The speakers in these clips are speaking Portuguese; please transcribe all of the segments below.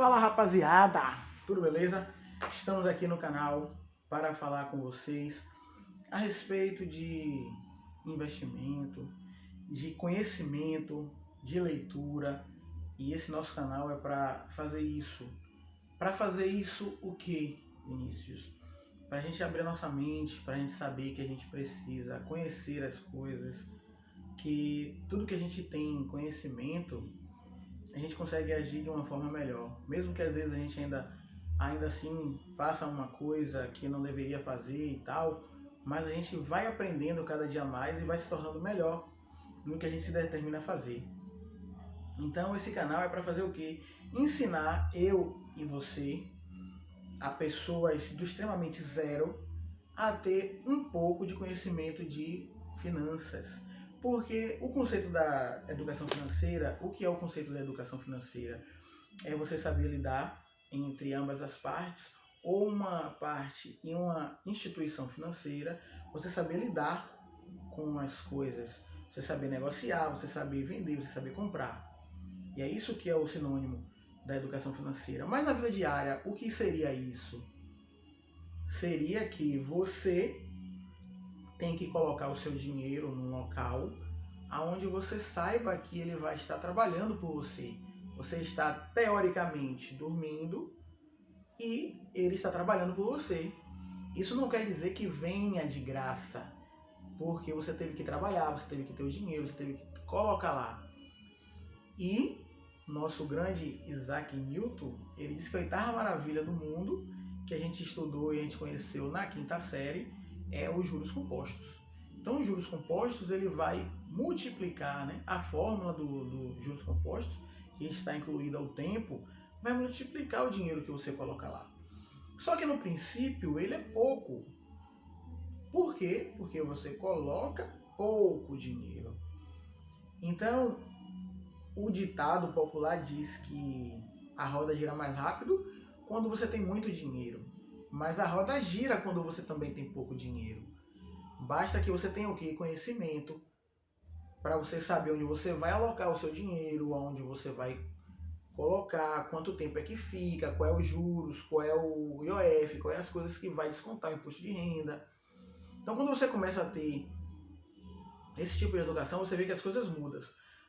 Fala rapaziada, tudo beleza? Estamos aqui no canal para falar com vocês a respeito de investimento, de conhecimento, de leitura, e esse nosso canal é para fazer isso. Para fazer isso o que, Vinícius? Para a gente abrir a nossa mente, para a gente saber que a gente precisa conhecer as coisas, que tudo que a gente tem conhecimento a gente consegue agir de uma forma melhor. Mesmo que às vezes a gente ainda assim faça uma coisa que não deveria fazer e tal, mas a gente vai aprendendo cada dia mais e vai se tornando melhor no que a gente se determina a fazer. Então esse canal é para fazer o quê? Ensinar eu e você, a pessoas do extremamente zero, a ter um pouco de conhecimento de finanças. Porque o conceito da educação financeira, o que é o conceito da educação financeira? É você saber lidar entre ambas as partes, ou uma parte em uma instituição financeira, você saber lidar com as coisas, você saber negociar, você saber vender, você saber comprar. E é isso que é o sinônimo da educação financeira. Mas na vida diária, o que seria isso? Seria que você tem que colocar o seu dinheiro num local onde você saiba que ele vai estar trabalhando por você. Você está teoricamente dormindo e ele está trabalhando por você. Isso não quer dizer que venha de graça, porque você teve que trabalhar, você teve que ter o dinheiro, você teve que colocar lá. E nosso grande Isaac Newton, ele disse que a oitava maravilha do mundo, que a gente estudou e a gente conheceu na quinta série, é os juros compostos. Então, os juros compostos, ele vai multiplicar, né? A fórmula do juros compostos, que está incluída o tempo, vai multiplicar o dinheiro que você coloca lá. Só que no princípio, ele é pouco. Por quê? Porque você coloca pouco dinheiro. Então, o ditado popular diz que a roda gira mais rápido quando você tem muito dinheiro, mas a roda gira quando você também tem pouco dinheiro. Basta que você tenha o quê? Conhecimento, para você saber onde você vai alocar o seu dinheiro, aonde você vai colocar, quanto tempo é que fica, qual é os juros, qual é o IOF, qual é as coisas que vai descontar o imposto de renda. Então, quando você começa a ter esse tipo de educação, você vê que as coisas mudam.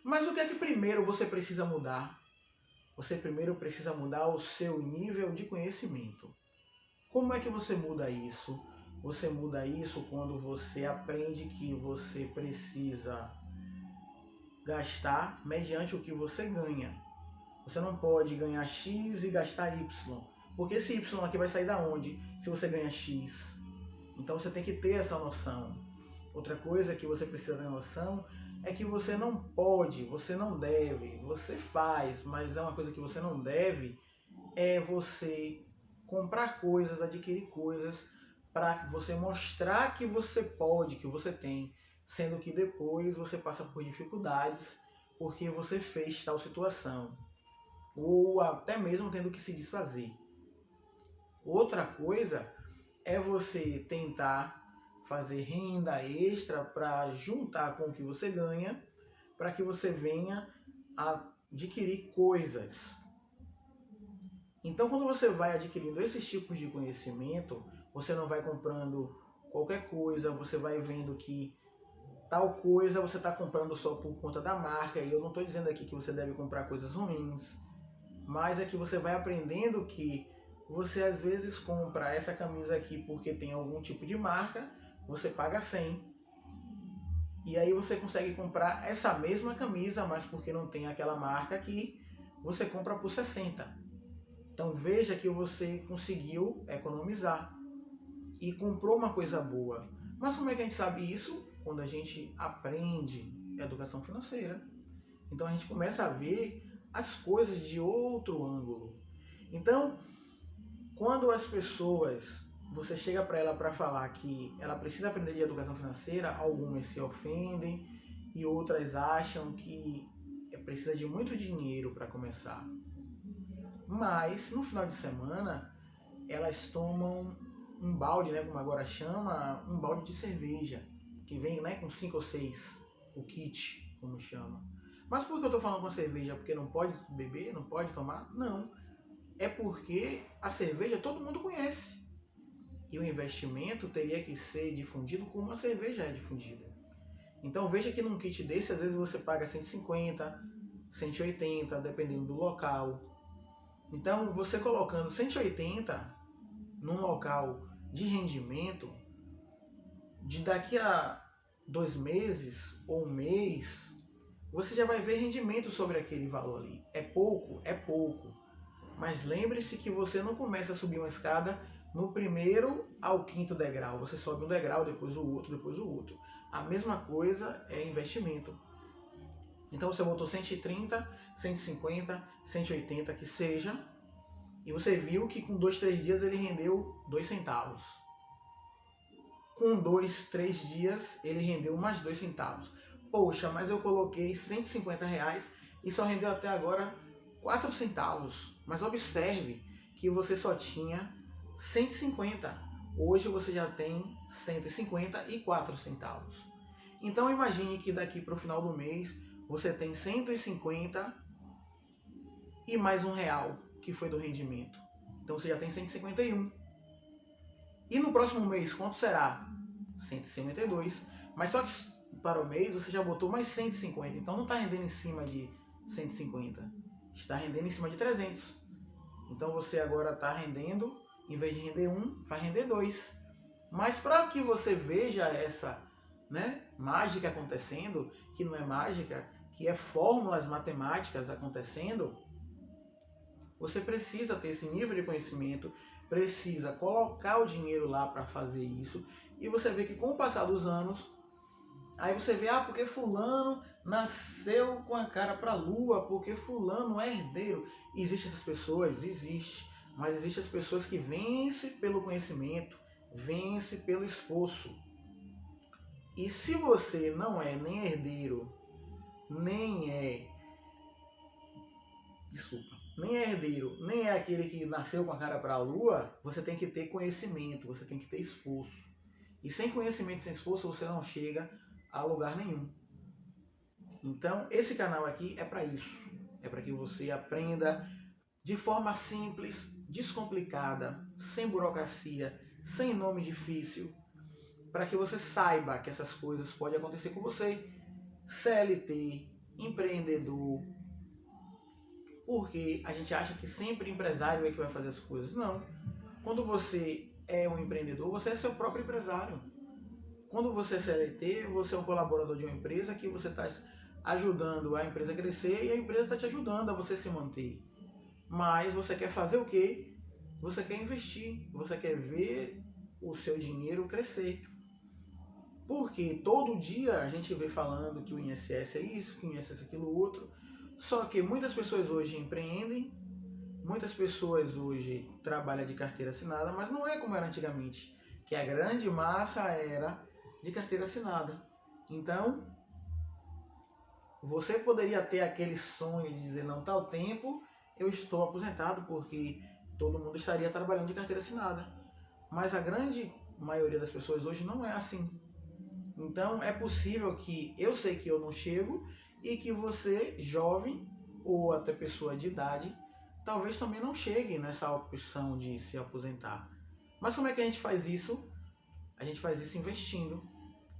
Mas o que é que primeiro você precisa mudar? Você primeiro precisa mudar o seu nível de conhecimento. Como é que você muda isso? Você muda isso quando você aprende que você precisa gastar mediante o que você ganha. Você não pode ganhar X e gastar Y. Porque esse Y aqui vai sair da onde? Se você ganha X. Então você tem que ter essa noção. Outra coisa que você precisa ter noção é que você não pode, você não deve, você faz, mas é uma coisa que você não deve, é você comprar coisas, adquirir coisas para você mostrar que você pode, que você tem, sendo que depois você passa por dificuldades porque você fez tal situação, ou até mesmo tendo que se desfazer. Outra coisa é você tentar fazer renda extra para juntar com o que você ganha, para que você venha a adquirir coisas. Então, quando você vai adquirindo esses tipos de conhecimento, você não vai comprando qualquer coisa, você vai vendo que tal coisa você está comprando só por conta da marca, e eu não estou dizendo aqui que você deve comprar coisas ruins, mas é que você vai aprendendo que você às vezes compra essa camisa aqui porque tem algum tipo de marca, você paga 100, e aí você consegue comprar essa mesma camisa, mas porque não tem aquela marca aqui, você compra por 60. Então veja que você conseguiu economizar e comprou uma coisa boa. Mas como é que a gente sabe isso? Quando a gente aprende educação financeira. Então a gente começa a ver as coisas de outro ângulo. Então, quando as pessoas, você chega para ela para falar que ela precisa aprender de educação financeira, algumas se ofendem e outras acham que precisa de muito dinheiro para começar. Mas no final de semana elas tomam um balde, né, como agora chama, um balde de cerveja, que vem, né, com 5 ou 6, o kit, como chama. Mas por que eu estou falando com a cerveja? Porque não pode beber, não pode tomar? Não. é porque a cerveja todo mundo conhece. E o investimento teria que ser difundido como a cerveja é difundida. Então veja que num kit desse, às vezes você paga 150, 180, dependendo do local. Então você colocando 180 num local de rendimento, de daqui a 2 meses ou um mês, você já vai ver rendimento sobre aquele valor ali. É pouco? É pouco. Mas lembre-se que você não começa a subir uma escada no primeiro ao quinto degrau. Você sobe um degrau, depois o outro, depois o outro. A mesma coisa é investimento. Então você botou 130, 150, 180, que seja, e você viu que com 2, 3 dias ele rendeu 2 centavos. Com 2, 3 dias ele rendeu mais 2 centavos. Poxa, mas eu coloquei R$150 e só rendeu até agora 4 centavos. Mas observe que você só tinha 150. Hoje você já tem 154 centavos. Então imagine que daqui para o final do mês você tem 150 e mais R$1, que foi do rendimento. Então você já tem 151. E no próximo mês, quanto será? 152. Mas só que para o mês você já botou mais 150. Então não está rendendo em cima de 150. Está rendendo em cima de 300. Então você agora está rendendo, em vez de render 1, vai render 2. Mas para que você veja essa, mágica acontecendo, que não é mágica, que é fórmulas matemáticas acontecendo, você precisa ter esse nível de conhecimento, precisa colocar o dinheiro lá para fazer isso, e você vê que com o passar dos anos, aí você vê, porque fulano nasceu com a cara para a lua, porque fulano é herdeiro. Existem essas pessoas? Existe. Mas existem as pessoas que vencem pelo conhecimento, vencem pelo esforço. E se você não é nem herdeiro, nem é herdeiro, nem é aquele que nasceu com a cara para a lua, você tem que ter conhecimento, você tem que ter esforço. E sem conhecimento, sem esforço, você não chega a lugar nenhum. Então, esse canal aqui é para isso. É para que você aprenda de forma simples, descomplicada, sem burocracia, sem nome difícil, para que você saiba que essas coisas podem acontecer com você. CLT, empreendedor, porque a gente acha que sempre empresário é que vai fazer as coisas. Não. Quando você é um empreendedor, você é seu próprio empresário. Quando você é CLT, você é um colaborador de uma empresa que você está ajudando a empresa a crescer e a empresa está te ajudando a você se manter. Mas você quer fazer o quê? Você quer investir, você quer ver o seu dinheiro crescer. Porque todo dia a gente vê falando que o INSS é isso, que o INSS é aquilo outro. Só que muitas pessoas hoje empreendem, muitas pessoas hoje trabalham de carteira assinada, mas não é como era antigamente, que a grande massa era de carteira assinada. Então, você poderia ter aquele sonho de dizer, não, tal tempo eu estou aposentado, porque todo mundo estaria trabalhando de carteira assinada. Mas a grande maioria das pessoas hoje não é assim. Então é possível que eu sei que eu não chego e que você, jovem ou até pessoa de idade, talvez também não chegue nessa opção de se aposentar. Mas como é que a gente faz isso? A gente faz isso investindo.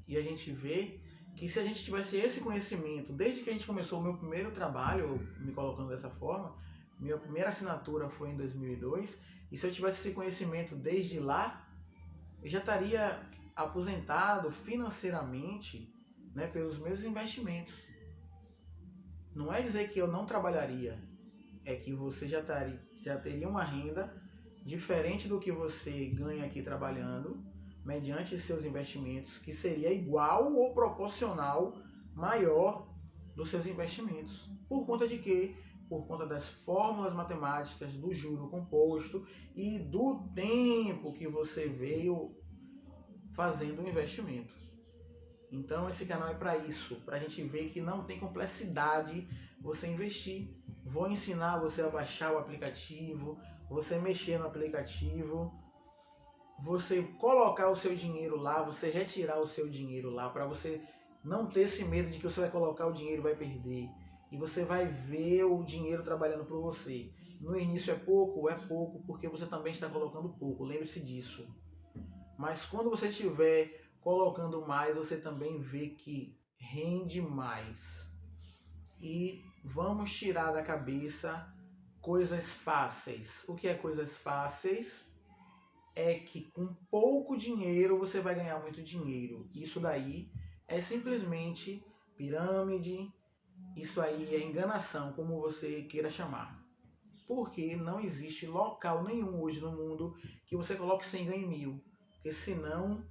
E a gente vê que se a gente tivesse esse conhecimento, desde que a gente começou o meu primeiro trabalho, me colocando dessa forma, minha primeira assinatura foi em 2002, e se eu tivesse esse conhecimento desde lá, eu já estaria aposentado financeiramente, pelos meus investimentos. Não é dizer que eu não trabalharia, é que você já teria uma renda diferente do que você ganha aqui trabalhando, mediante seus investimentos, que seria igual ou proporcional maior dos seus investimentos. Por conta de quê? Por conta das fórmulas matemáticas, do juro composto e do tempo que você veio fazendo o investimento. Então esse canal é para isso, para a gente ver que não tem complexidade você investir. Vou ensinar você a baixar o aplicativo, você mexer no aplicativo, você colocar o seu dinheiro lá, você retirar o seu dinheiro lá, para você não ter esse medo de que você vai colocar o dinheiro e vai perder. E você vai ver o dinheiro trabalhando por você. No início é pouco porque você também está colocando pouco, lembre-se disso. Mas quando você estiver colocando mais, você também vê que rende mais. E vamos tirar da cabeça coisas fáceis. O que é coisas fáceis? É que com pouco dinheiro você vai ganhar muito dinheiro. Isso daí é simplesmente pirâmide, isso aí é enganação, como você queira chamar. Porque não existe local nenhum hoje no mundo que você coloque 100 e ganhe 1000. Porque senão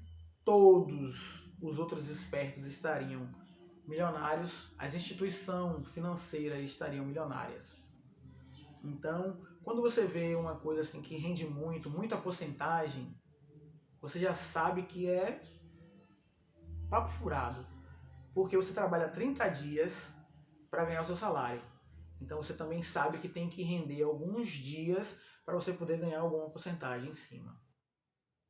todos os outros espertos estariam milionários, as instituições financeiras estariam milionárias. Então, quando você vê uma coisa assim que rende muito, muita porcentagem, você já sabe que é papo furado. Porque você trabalha 30 dias para ganhar o seu salário. Então você também sabe que tem que render alguns dias para você poder ganhar alguma porcentagem em cima.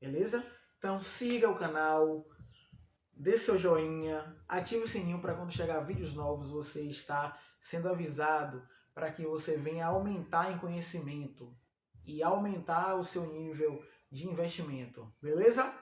Beleza? Então siga o canal, dê seu joinha, ative o sininho para quando chegar vídeos novos você estar sendo avisado para que você venha aumentar em conhecimento e aumentar o seu nível de investimento. Beleza?